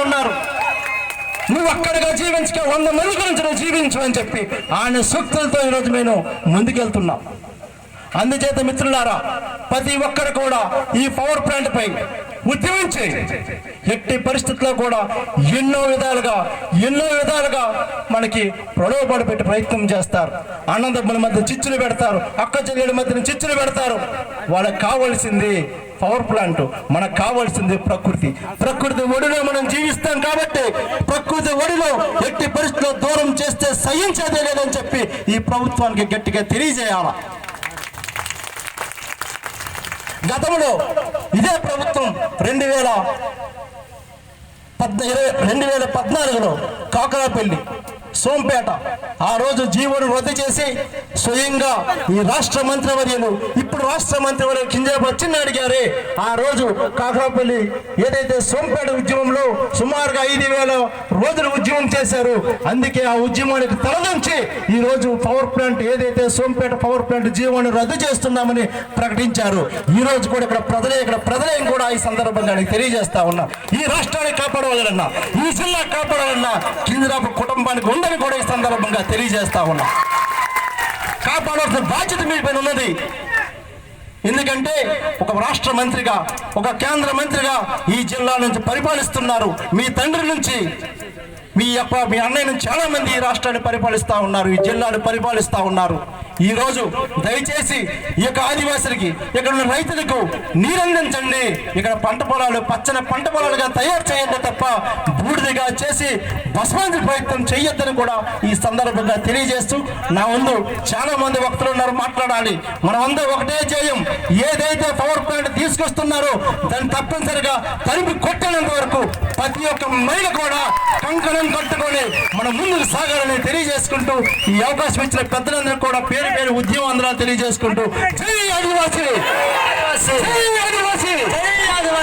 ఉన్నారు. నువ్వు ఒక్కడిగా జీవించక 100 మంది గురించి నువ్వు జీవించు అని చెప్పి ఆయన సూక్తులతో ఈరోజు మేము ముందుకెళ్తున్నాం. అందుచేత మిత్రులారా, ప్రతి ఒక్కరు కూడా ఈ పవర్ ప్లాంట్ పై ఉద్యమించి ఎట్టి పరిస్థితుల్లో కూడా ఎన్నో విధాలుగా మనకి ప్రలోభాలు పెట్టి ప్రయత్నం చేస్తారు. అన్నదమ్ముల మధ్య చిచ్చులు పెడతారు, అక్క చెల్లెల మధ్యన చిచ్చులు పెడతారు. వాళ్ళకి కావాల్సింది పవర్ ప్లాంట్, మనకు కావాల్సింది ప్రకృతి ఒడిలో మనం జీవిస్తాం కాబట్టి ప్రకృతి ఒడిలో ఎట్టి పరిస్థితుల్లో దూరం చేస్తే సహించేదే లేదని చెప్పి ఈ ప్రభుత్వానికి గట్టిగా తెలియజేయాల. గతంలో ఇదే ప్రభుత్వం 2014లో కాకరాపల్లి, సోంపేట ఆ రోజు జీవోను రద్దు చేసి స్వయంగా ఈ రాష్ట్ర మంత్రివర్యులు, ఇప్పుడు రాష్ట్ర మంత్రివర్యులు కింజరాపు అచ్చెన్నాయుడు గారే ఆ రోజు కాకరాపల్లి ఏదైతే సోంపేట ఉద్యమంలో సుమారుగా 5,000 రోజులు ఉద్యమం చేశారు. అందుకే ఆ ఉద్యమానికి తలదించి ఈ రోజు పవర్ ప్లాంట్ ఏదైతే సోంపేట పవర్ ప్లాంట్ జీవోను రద్దు చేస్తున్నామని ప్రకటించారు. ఈ రోజు కూడా ఇక్కడ ప్రజలే కూడా ఈ సందర్భంగా తెలియజేస్తా ఉన్నా, ఈ రాష్ట్రాన్ని కాపాడాలన్నా, ఈ జిల్లా కాపాడాలన్నా కింజరాపు కుటుంబానికి ఉందని కూడా ఈ సందర్భంగా తెలియజేస్తా ఉన్నా. కాపాడాల్సిన బాధ్యత మీ పైన ఉన్నది. ఎందుకంటే ఒక రాష్ట్ర మంత్రిగా, ఒక కేంద్ర మంత్రిగా ఈ జిల్లా నుంచి పరిపాలిస్తున్నారు. మీ తండ్రి నుంచి, మీ అన్నయ్య నుంచి చాలా మంది ఈ రాష్ట్రాన్ని పరిపాలిస్తూ ఉన్నారు, ఈ జిల్లాను పరిపాలిస్తూ ఉన్నారు. ఈ రోజు దయచేసి ఈ యొక్క ఆదివాసులకి, ఇక్కడ ఉన్న రైతులకు నీరందించండి. ఇక్కడ పంట పొలాలు పచ్చని పంట పొలాలుగా తయారు చేయండి తప్ప బూడిదగా చేసి భస్మాంతి ప్రయత్నం చేయొద్దని కూడా ఈ సందర్భంగా తెలియజేస్తూ, నా ముందు చాలా మంది వక్తలు ఉన్నారు, మాట్లాడాలి. మనమందరూ ఒకటే చేయం, ఏదైతే పవర్ ప్లాంట్ తీసుకొస్తున్నారో దాన్ని తప్పనిసరిగా తరిమి కొట్టినంత వరకు ప్రతి ఒక్క మహిళ కూడా కంకణం కట్టుకొని మనం ముందుకు సాగాలని తెలియజేసుకుంటూ, ఈ అవకాశం ఇచ్చిన పెద్దలందరూ కూడా పేరు ఉద్యమం అందరూ తెలియజేసుకుంటూ, జై ఆదివాసీ, జై ఆదివాసీ, జై ఆదివాసీ.